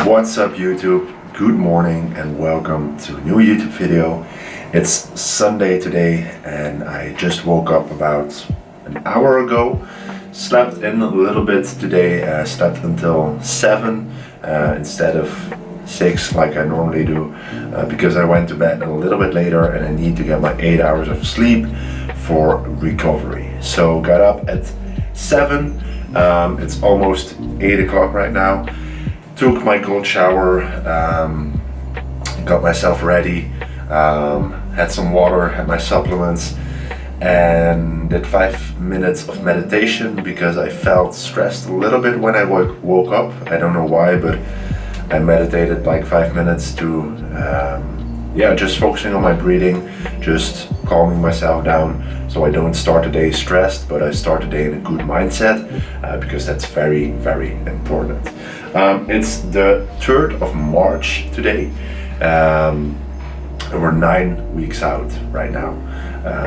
What's up YouTube? Good morning and welcome to a new YouTube video. It's Sunday today and I just woke up about an hour ago. Slept in a little bit today, slept until 7 instead of 6 like I normally do because I went to bed a little bit later and I need to get my 8 hours of sleep for recovery. So got up at 7, it's almost 8 o'clock right now. Took my cold shower, got myself ready, had some water, had my supplements, and did 5 minutes of meditation because I felt stressed a little bit when I woke up. I don't know why, but I meditated like 5 minutes to, just focusing on my breathing, just calming myself down so I don't start the day stressed, but I start the day in a good mindset because that's very, very important. It's the 3rd of March today. And we're 9 weeks out right now.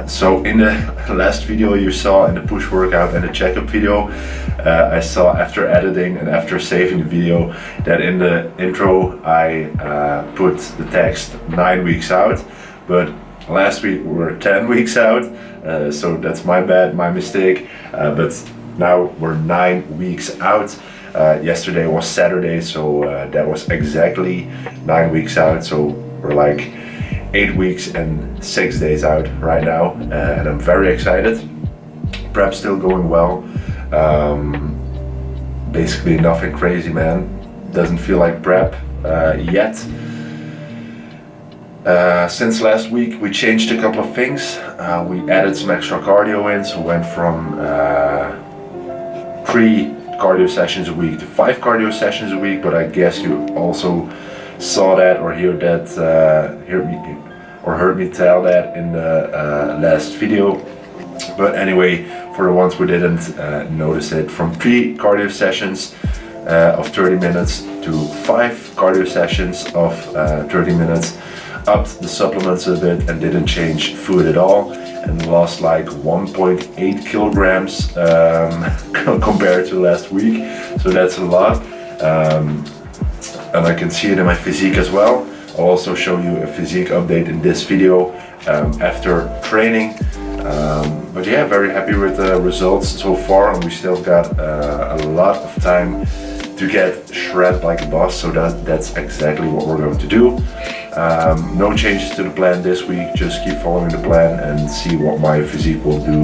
So in the last video you saw in the push workout and the checkup video, I saw after editing and after saving the video that in the intro I put the text 9 weeks out, but last week we were 10 weeks out, so that's my bad, my mistake, but now we're 9 weeks out. Yesterday was Saturday, so that was exactly 9 weeks out, so we're like 8 weeks and 6 days out right now, and I'm very excited. Prep's still going well. Basically nothing crazy, man. Doesn't feel like prep yet. Since last week we changed a couple of things. We added some extra cardio in, so we went from 3 cardio sessions a week to 5 cardio sessions a week, but I guess you also saw that or heard me tell that in the last video. But anyway, for the ones who didn't notice it, from 3 cardio sessions of 30 minutes to 5 cardio sessions of 30 minutes, upped the supplements a bit and didn't change food at all, and lost like 1.8 kilograms compared to last week, so that's a lot. And I can see it in my physique as well. I'll also show you a physique update in this video after training. But yeah, very happy with the results so far, and we still got a lot of time to get shred like a boss, so that's exactly what we're going to do. No changes to the plan this week, just keep following the plan and see what my physique will do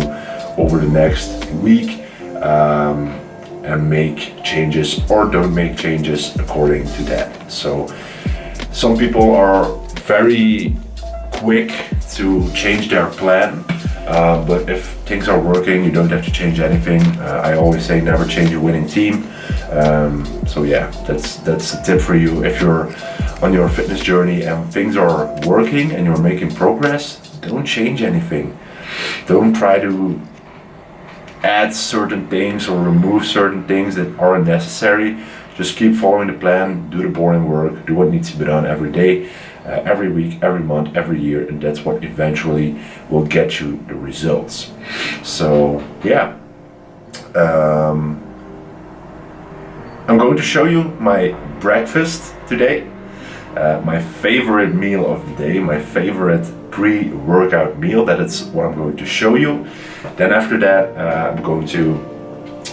over the next week, and make changes or don't make changes according to that. So some people are very quick to change their plan, but if things are working, you don't have to change anything. I always say never change a winning team. So yeah, that's a tip for you. If you're on your fitness journey and things are working and you're making progress, don't change anything. Don't try to add certain things or remove certain things that aren't necessary. Just keep following the plan, do the boring work, do what needs to be done every day, every week, every month, every year, and that's what eventually will get you the results. So yeah, I'm going to show you my breakfast today, my favorite meal of the day, my favorite pre-workout meal. That is what I'm going to show you. Then after that, I'm going to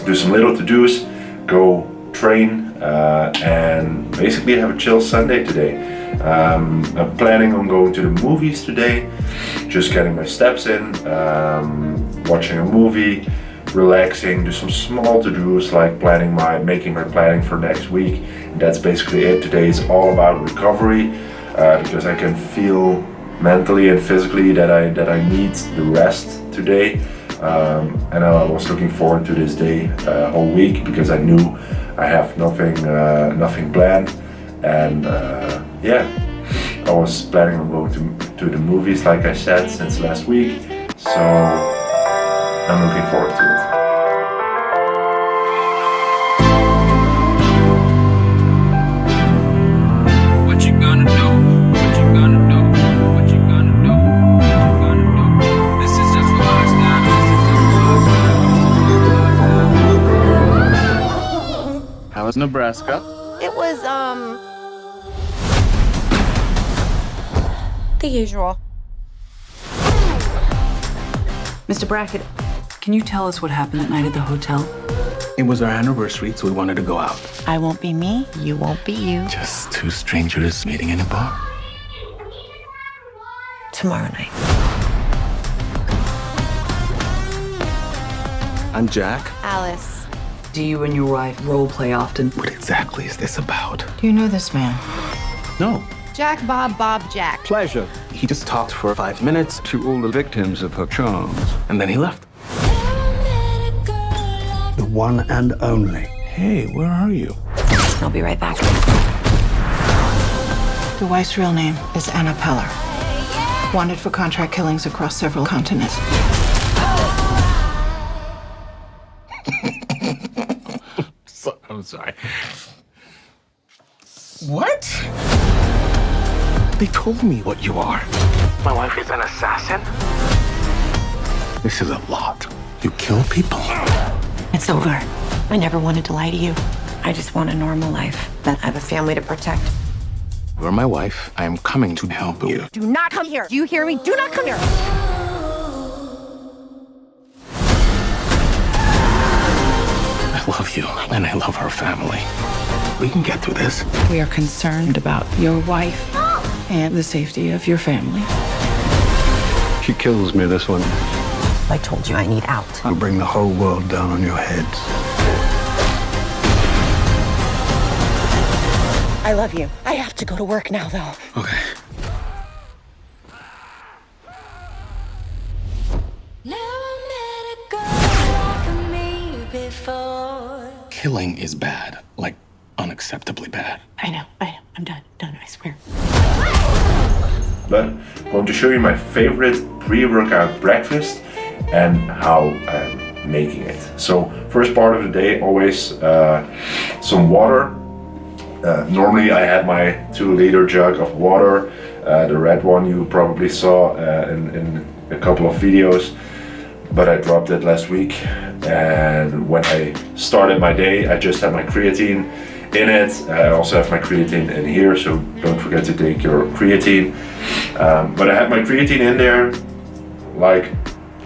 do some little to-dos, go train, and basically have a chill Sunday today. I'm planning on going to the movies today, just getting my steps in, watching a movie, relaxing, do some small to-dos like making my planning for next week. And that's basically it. Today is all about recovery, because I can feel mentally and physically that I need the rest today. And I was looking forward to this day all week because I knew I have nothing planned, and I was planning on going to the movies like I said since last week, so I'm looking forward to it. Nebraska. It was, the usual. Mr. Brackett, can you tell us what happened that night at the hotel? It was our anniversary, so we wanted to go out. I won't be me, you won't be you. Just two strangers meeting in a bar. Tomorrow night. I'm Jack. Alice. Do you and your wife role play often? What exactly is this about? Do you know this man? No. Jack, Bob, Jack. Pleasure. He just talked for 5 minutes to all the victims of her charms, and then he left. The one and only. Hey, where are you? I'll be right back. The wife's real name is Anna Peller. Wanted for contract killings across several continents. I'm sorry. What? They told me what you are. My wife is an assassin? This is a lot. You kill people? It's over. I never wanted to lie to you. I just want a normal life. That I have a family to protect. You're my wife. I am coming to help you. Do not come here. Do you hear me? Do not come here. I love you, and I love her family. We can get through this. We are concerned about your wife and the safety of your family. She kills me, this one. I told you I need out. I'll bring the whole world down on your heads. I love you. I have to go to work now, though. Okay. Killing is bad, like unacceptably bad. I know. I'm done, I swear. But I'm going to show you my favorite pre-workout breakfast and how I'm making it. So first part of the day, always some water. Normally I had my 2-liter jug of water, the red one you probably saw in a couple of videos, but I dropped it last week, and when I started my day I just had my creatine in it. I also have my creatine in here, so don't forget to take your creatine. But I had my creatine in there, like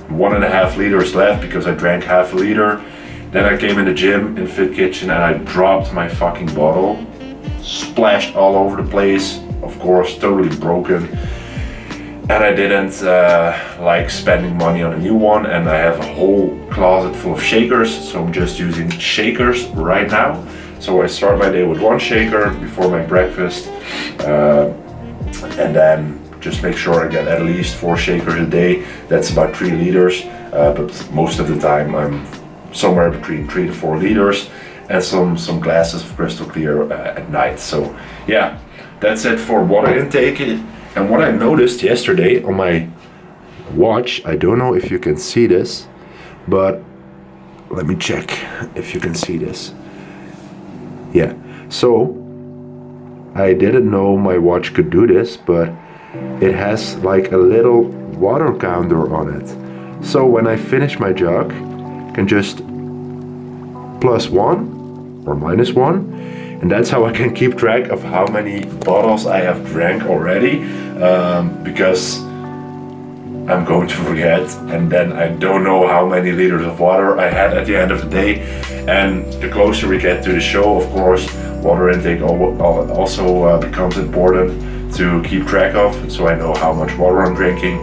1.5 liters left because I drank half a liter. Then I came in the gym in Fit Kitchen and I dropped my fucking bottle, splashed all over the place, of course totally broken. And I didn't like spending money on a new one, and I have a whole closet full of shakers, so I'm just using shakers right now. So I start my day with 1 shaker before my breakfast, and then just make sure I get at least 4 shakers a day. That's about 3 liters, but most of the time I'm somewhere between 3 to 4 liters, and some glasses of crystal clear at night. So yeah, that's it for water intake. And what I noticed yesterday on my watch, I don't know if you can see this, but let me check if you can see this. Yeah, so I didn't know my watch could do this, but it has like a little water counter on it. So when I finish my jug, I can just +1 or -1. And that's how I can keep track of how many bottles I have drank already, because I'm going to forget, and then I don't know how many liters of water I had at the end of the day. And the closer we get to the show, of course, water intake also becomes important to keep track of, so I know how much water I'm drinking.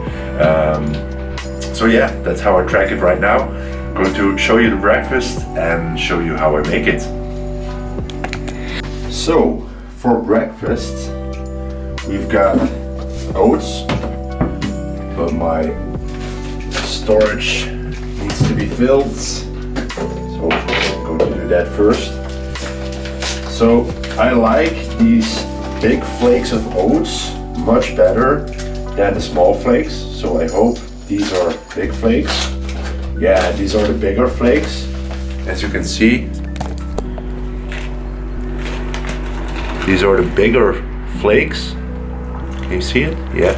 So yeah, that's how I track it right now. I'm going to show you the breakfast and show you how I make it. So, for breakfast, we've got oats, but my storage needs to be filled, so I'm going to do that first. So, I like these big flakes of oats much better than the small flakes, so I hope these are big flakes. Yeah, these are the bigger flakes, as you can see. These are the bigger flakes. Can you see it? Yeah.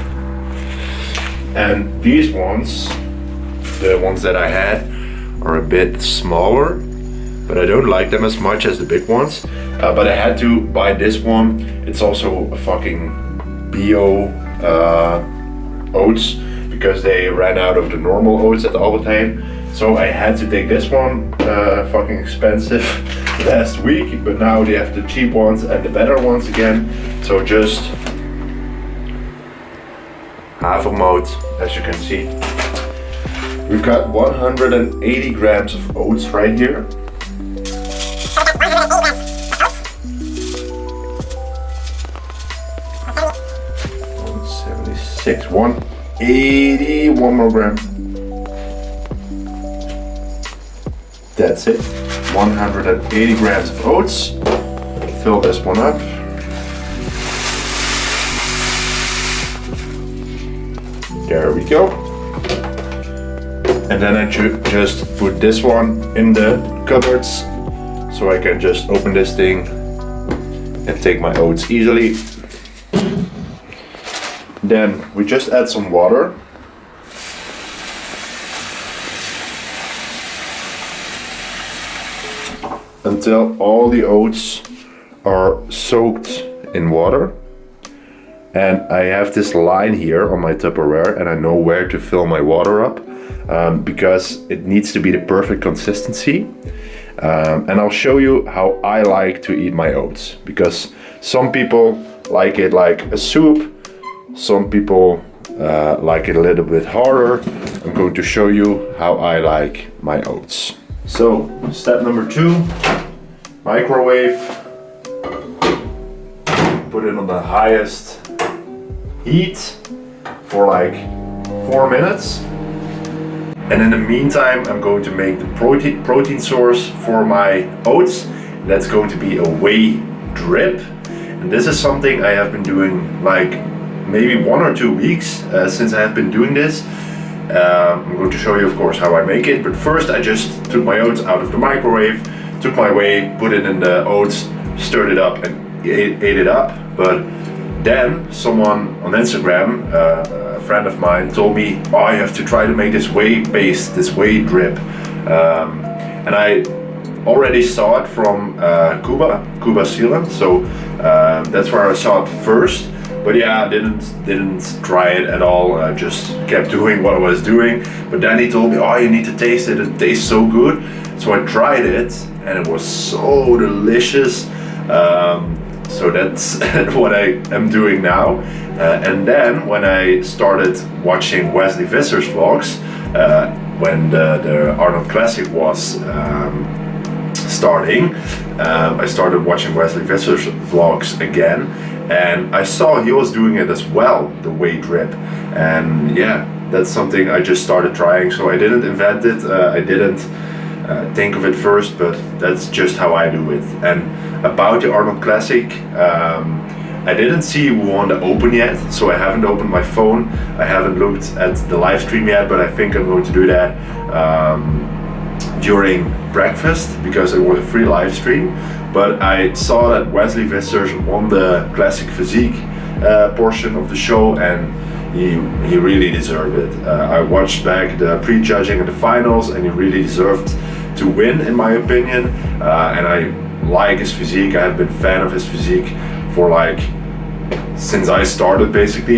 And these ones, the ones that I had, are a bit smaller. but I don't like them as much as the big ones. But I had to buy this one. It's also a fucking bio oats, because they ran out of the normal oats at Albert Heijn. So I had to take this one, fucking expensive, last week, but now they have the cheap ones and the better ones again. So just half a mold, as you can see. We've got 180 grams of oats right here. 176, 180, one more gram. That's it. 180 grams of oats. Fill this one up. There we go. And then I just put this one in the cupboards, so I can just open this thing and take my oats easily. Then we just add some water. Until all the oats are soaked in water. And I have this line here on my Tupperware, and I know where to fill my water up, because it needs to be the perfect consistency. And I'll show you how I like to eat my oats, because some people like it like a soup, some people like it a little bit harder. I'm going to show you how I like my oats. So, step number 2, microwave. Put it on the highest heat for like 4 minutes. And in the meantime, I'm going to make the protein source for my oats. That's going to be a whey drip. And this is something I have been doing like maybe 1 or 2 weeks since I have been doing this. I'm going to show you, of course, how I make it. But first, I just took my oats out of the microwave, took my whey, put it in the oats, stirred it up, and ate it up. But then someone on Instagram, a friend of mine, told me, "Oh, you have to try to make this whey paste, this whey drip." And I already saw it from Cuba, Zealand. So that's where I saw it first. But yeah, I didn't try it at all. I just kept doing what I was doing. But then he told me, "Oh, you need to taste it. It tastes so good." So I tried it, and it was so delicious. So that's what I am doing now. And then when I started watching Wesley Visser's vlogs, when the Arnold Classic was starting, I started watching Wesley Visser's vlogs again, and I saw he was doing it as well, the whey drip. And yeah, that's something I just started trying. So I didn't invent it, I didn't think of it first, but that's just how I do it. And about the Arnold Classic, I didn't see who won the Open yet, so I haven't opened my phone. I haven't looked at the live stream yet, but I think I'm going to do that during breakfast, because it was a free live stream. But I saw that Wesley Visser won the Classic Physique portion of the show, and he really deserved it. I watched back the pre-judging and the finals, and he really deserved to win, in my opinion. And I like his physique. I have been a fan of his physique for like since I started, basically.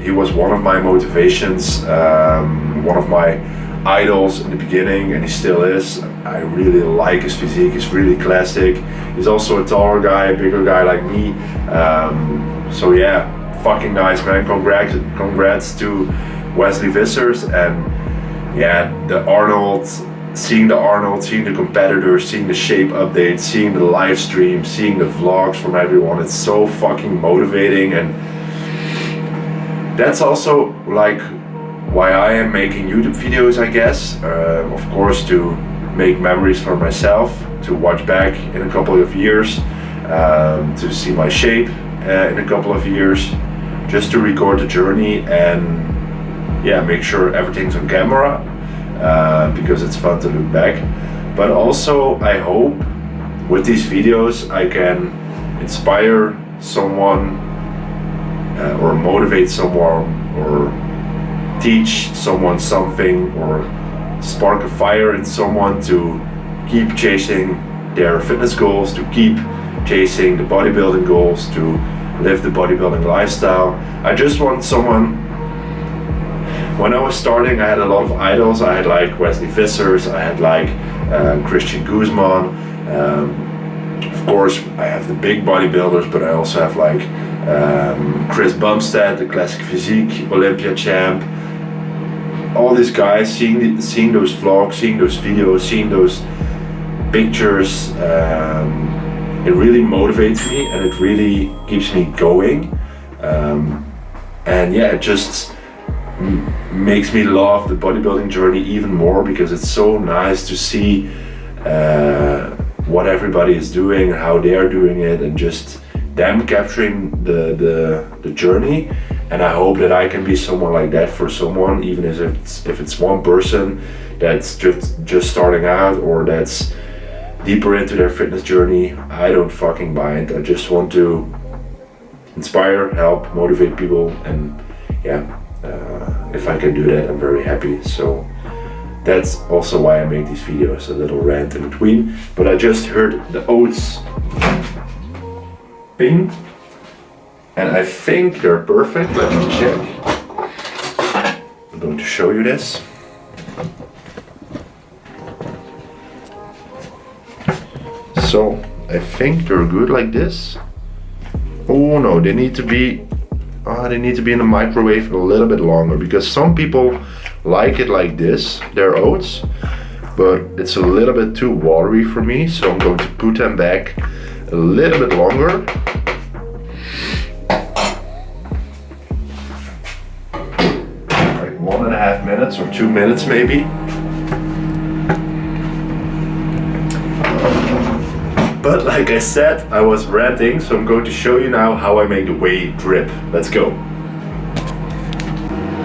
He was one of my motivations, one of my idols in the beginning, and he still is. I really like his physique. He's really classic. He's also a taller guy, a bigger guy like me. So yeah, fucking nice, man. Congrats to Wesley Vissers. And yeah, seeing the competitors, seeing the shape updates, seeing the live stream, seeing the vlogs from everyone, it's so fucking motivating. And that's also like why I am making YouTube videos, I guess. Of course, to make memories for myself, to watch back in a couple of years, to see my shape in a couple of years, just to record the journey and yeah, make sure everything's on camera, because it's fun to look back. But also, I hope with these videos I can inspire someone or motivate someone or teach someone something, or spark a fire in someone to keep chasing their fitness goals, to keep chasing the bodybuilding goals, to live the bodybuilding lifestyle. I just want someone. When I was starting, I had a lot of idols. I had like Wesley Vissers, I had like Christian Guzman. Of course, I have the big bodybuilders, but I also have like Chris Bumstead, the classic physique, Olympia champ. All these guys, seeing those vlogs, seeing those videos, seeing those pictures, it really motivates me and it really keeps me going. And yeah, it just makes me love the bodybuilding journey even more, because it's so nice to see what everybody is doing and how they are doing it, and just them capturing the journey. And I hope that I can be someone like that for someone, even if it's one person that's just starting out or that's deeper into their fitness journey. I don't fucking mind. I just want to inspire, help, motivate people, and yeah, if I can do that, I'm very happy. So that's also why I make these videos, a little rant in between. But I just heard the Oats ping, and I think they're perfect. Let me check. I'm going to show you this. So I think they're good like this. Oh no, they need to be in the microwave a little bit longer, because some people like it like this, their oats, but it's a little bit too watery for me, so I'm going to put them back a little bit longer. Like 1.5 minutes or 2 minutes maybe. But like I said, I was ranting, so I'm going to show you now how I make the whey drip. Let's go.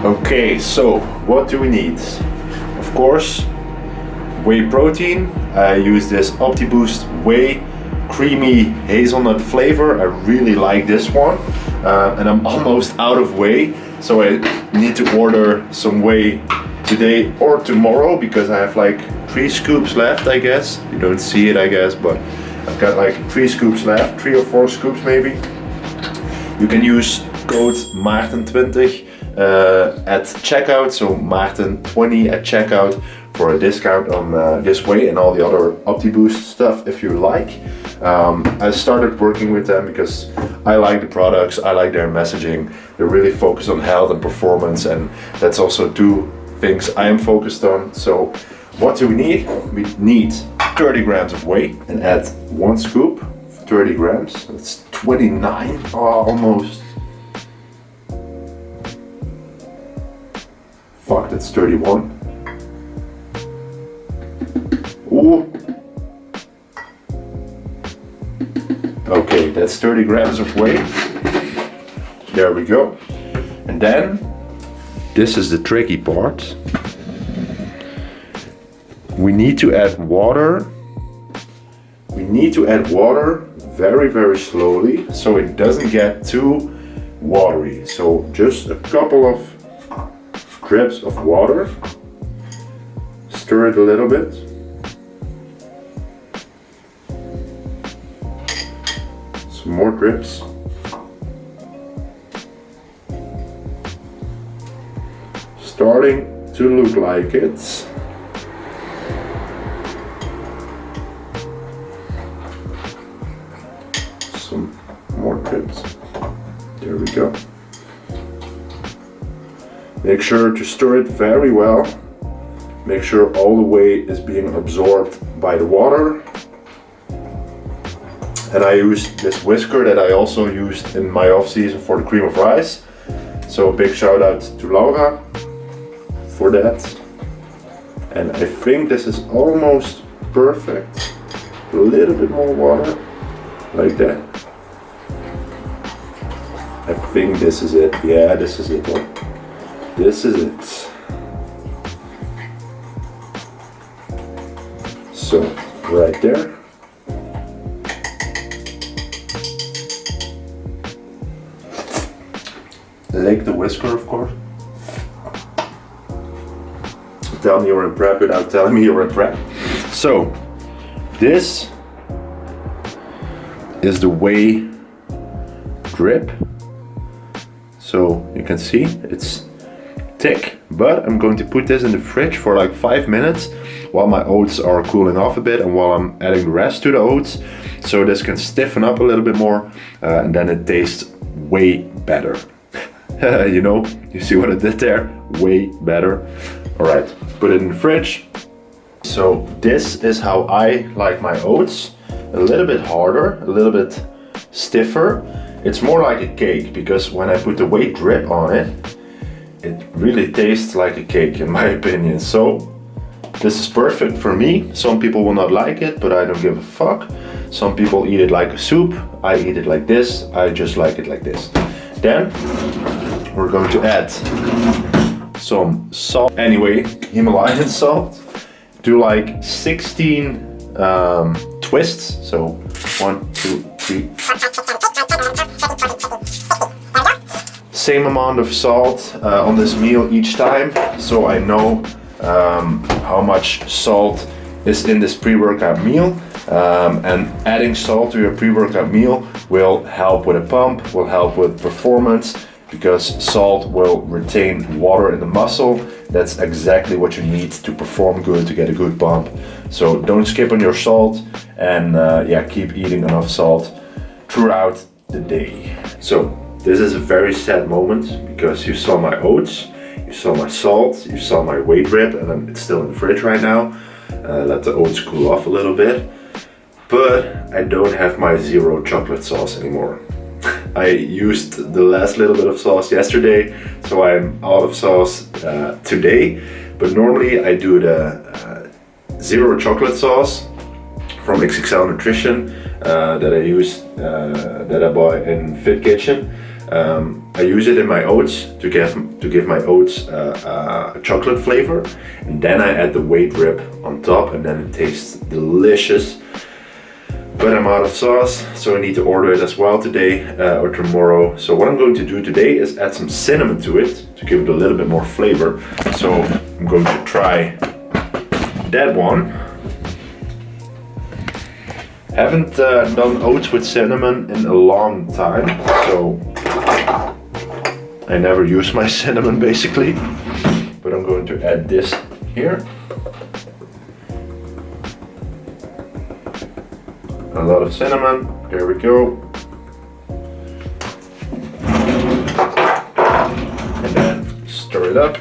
Okay, so what do we need? Of course, whey protein. I use this OptiBoost Whey creamy hazelnut flavor. I really like this one. And I'm almost out of whey, so I need to order some whey today or tomorrow, because I have like 3 scoops left, I guess. You don't see it, I guess, but I've got like 3 scoops left, 3 or 4 scoops maybe. You can use code Maarten20 at checkout, so Maarten20 at checkout for a discount on this whey and all the other OptiBoost stuff if you like. I started working with them because I like the products, I like their messaging. They're really focused on health and performance, and that's also 2 things I am focused on. So what do we need? We need 30 grams of whey, and add 1 scoop, 30 grams, that's 29, almost. Fuck, that's 31. Ooh. Okay, that's 30 grams of whey. There we go. And then, this is the tricky part. We need to add water. We need to add water very, very slowly, so it doesn't get too watery. So just a couple of drips of water. Stir it a little bit. Some more drips. Starting to look like it. Some more drips. There we go. Make sure to stir it very well. Make sure all the whey is being absorbed by the water. And I use this whisker that I also used in my off season for the cream of rice. So a big shout out to Laura for that. And I think this is almost perfect. A little bit more water, like that. I think this is it. Yeah, this is it. This is it. So, right there. Lick the whisker, of course. Tell me you're in prep without telling me you're in prep. So, this is the Whey drip. So you can see it's thick, but I'm going to put this in the fridge for like 5 minutes while my oats are cooling off a bit and while I'm adding the rest to the oats, so this can stiffen up a little bit more, and then it tastes way better. You know, you see what I did there? Way better. All right, put it in the fridge. So this is how I like my oats. A little bit harder, a little bit stiffer. It's more like a cake, because when I put the Whey drip on it, it really tastes like a cake in my opinion. So this is perfect for me. Some people will not like it, but I don't give a fuck. Some people eat it like a soup. I eat it like this. I just like it like this. Then we're going to add some salt. Anyway, Himalayan salt. Do like 16 twists. So 1, 2, 3. Same amount of salt on this meal each time, so I know how much salt is in this pre-workout meal. And adding salt to your pre-workout meal will help with a pump, will help with performance, because salt will retain water in the muscle. That's exactly what you need to perform good, to get a good pump. So don't skip on your salt, and yeah, keep eating enough salt throughout the day. So this is a very sad moment, because you saw my oats, you saw my salt, you saw my Whey drip, and then it's still in the fridge right now. Let the oats cool off a little bit. But I don't have my zero chocolate sauce anymore. I used the last little bit of sauce yesterday, so I'm out of sauce today. But normally I do the zero chocolate sauce from XXL Nutrition that I use, that I buy in Fit Kitchen. I use it in my oats to give my oats a chocolate flavor, and then I add the Whey drip on top, and then it tastes delicious. But I'm out of sauce, so I need to order it as well today or tomorrow. So what I'm going to do today is add some cinnamon to it to give it a little bit more flavor. So I'm going to try that one. Haven't done oats with cinnamon in a long time, so I never use my cinnamon basically. But I'm going to add this here. A lot of cinnamon, there we go. And then stir it up.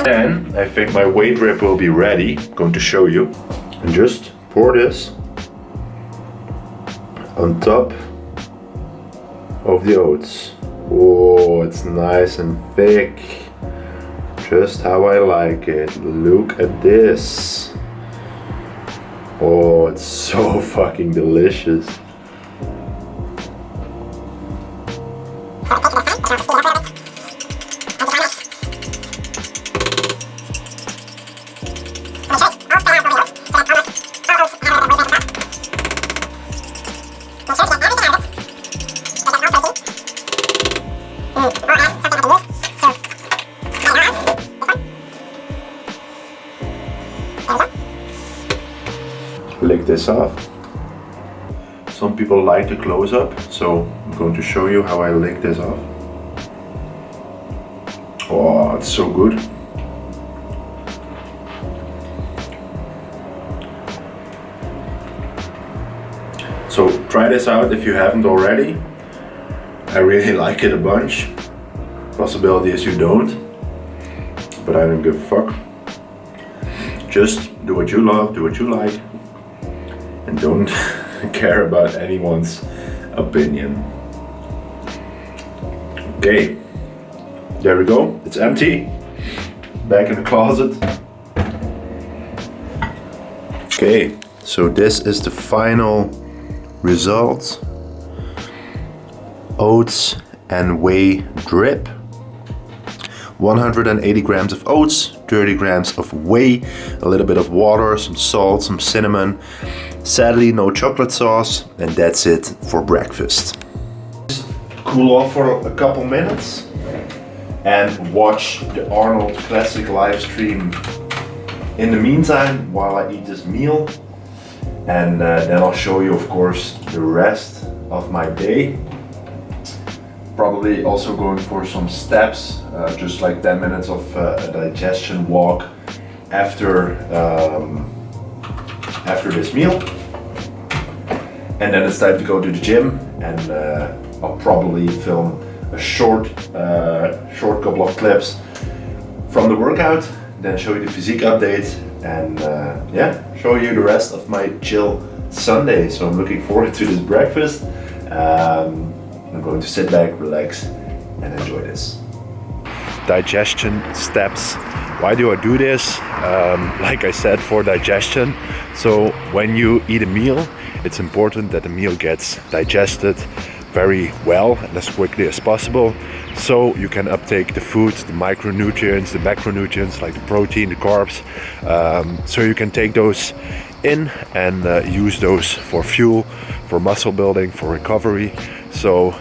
Then I think my Whey drip will be ready. I'm going to show you. And just pour this on top of the oats. Oh, it's nice and thick. Just how I like it. Look at this. Oh, it's so fucking delicious. Lick this off. Some people like the close up, so I'm going to show you how I lick this off. Oh, it's so good. So try this out if you haven't already. I really like it a bunch. Possibility is you don't, but I don't give a fuck. Just do what you love, do what you like, and don't care about anyone's opinion. Okay, there we go. It's empty. Back in the closet. Okay, so this is the final result. Oats and Whey drip. 180 grams of oats, 30 grams of Whey, a little bit of water, some salt, some cinnamon. Sadly, no chocolate sauce, and that's it for breakfast. Cool off for a couple minutes and watch the Arnold Classic live stream in the meantime while I eat this meal, and then I'll show you, of course, the rest of my day. Probably also going for some steps, just like 10 minutes of a digestion walk after this meal. And then it's time to go to the gym, and I'll probably film a short couple of clips from the workout, then show you the physique update, and show you the rest of my chill Sunday. So I'm looking forward to this breakfast. I'm going to sit back, relax, and enjoy this. Digestion steps. Why do I do this? Like I said, for digestion. So when you eat a meal, it's important that the meal gets digested very well and as quickly as possible, so you can uptake the foods, the micronutrients, the macronutrients like the protein, the carbs, so you can take those in and use those for fuel, for muscle building, for recovery. So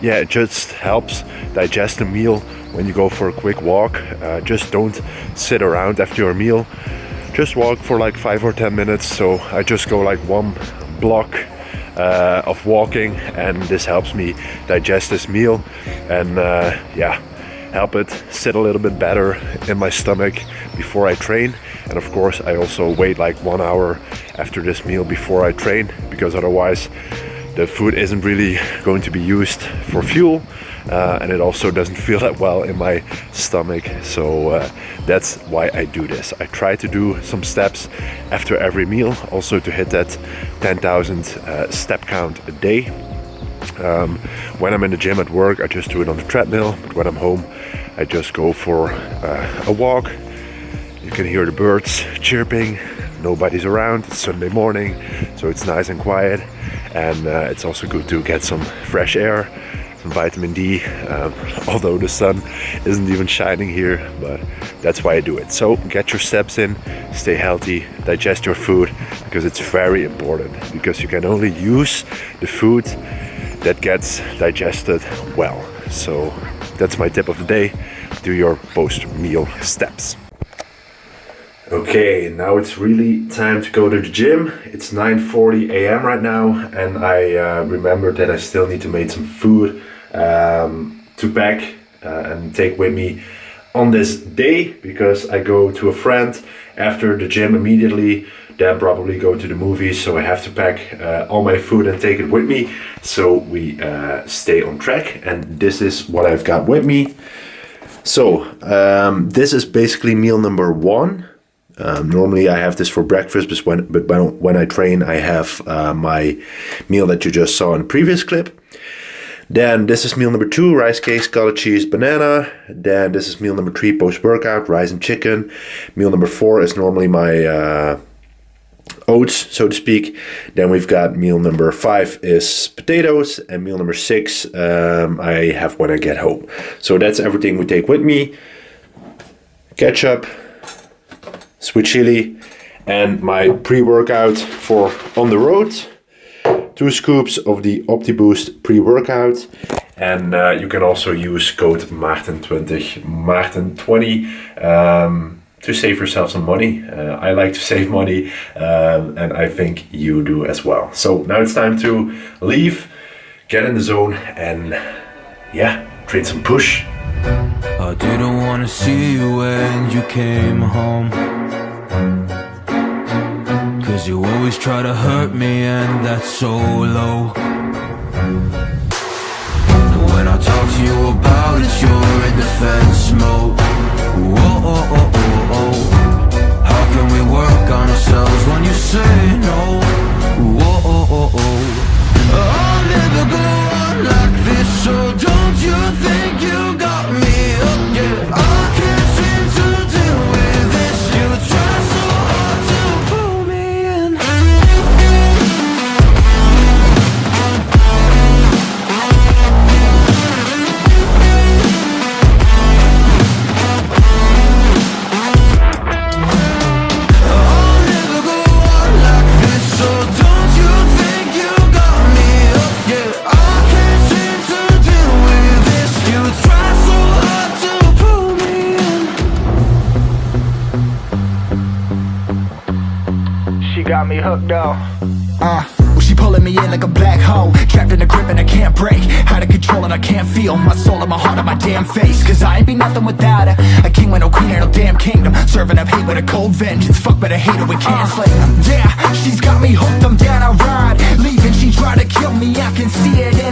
it just helps digest the meal when you go for a quick walk. Just don't sit around after your meal, just walk for like 5 or 10 minutes. So I just go like one block of walking, and this helps me digest this meal and help it sit a little bit better in my stomach before I train. And of course I also wait like 1 hour after this meal before I train, because otherwise the food isn't really going to be used for fuel, and it also doesn't feel that well in my stomach. So that's why I do this. I try to do some steps after every meal, also to hit that 10,000 step count a day. When I'm in the gym at work, I just do it on the treadmill, but when I'm home, I just go for a walk. You can hear the birds chirping, nobody's around, it's Sunday morning, so it's nice and quiet, and it's also good to get some fresh air, some vitamin D, although the sun isn't even shining here, but that's why I do it. So get your steps in, stay healthy, digest your food, because it's very important, because you can only use the food that gets digested well. So that's my tip of the day: do your post-meal steps. Okay, now it's really time to go to the gym. It's 9:40 a.m. right now, and I remembered that I still need to make some food to pack and take with me on this day, because I go to a friend after the gym immediately, then probably go to the movies, so I have to pack all my food and take it with me, so we stay on track. And this is what I've got with me. So this is basically meal number 1. Normally I have this for breakfast, but when I train, I have my meal that you just saw in the previous clip. Then this is meal number 2, rice cakes, cottage cheese, banana. Then this is meal number 3, post-workout, rice and chicken. Meal number 4 is normally my oats, so to speak. Then we've got meal number 5 is potatoes, and meal number 6 I have when I get home. So that's everything we take with me. Ketchup, sweet chili, and my pre-workout for on the road. 2 scoops of the OptiBoost pre-workout, and you can also use code Maarten20 to save yourself some money. I like to save money, and I think you do as well. So now it's time to leave, get in the zone, and train some push. I didn't want to see you when you came home, 'cause you always try to hurt me, and that's so low. When I talk to you about it, you're in defense mode. Whoa, oh, oh, oh, oh. How can we work on ourselves when you say no? Whoa, oh, oh, oh. I'll never go on like this, so don't you think you got me up, yeah. I can't seem to deal with this. You try so hard to pull me in. I'll never go on like this, so you hooked up. Well, she pulling me in like a black hole, trapped in a grip and I can't break. Out of control and I can't feel my soul and my heart on my damn face. Cause I ain't be nothing without her. A king with no queen and no damn kingdom. Serving up hate with a cold vengeance. Fuck but I hate her, we can't slay them. Yeah, she's got me hooked, I'm down, I ride. Leaving, she tried to kill me, I can see it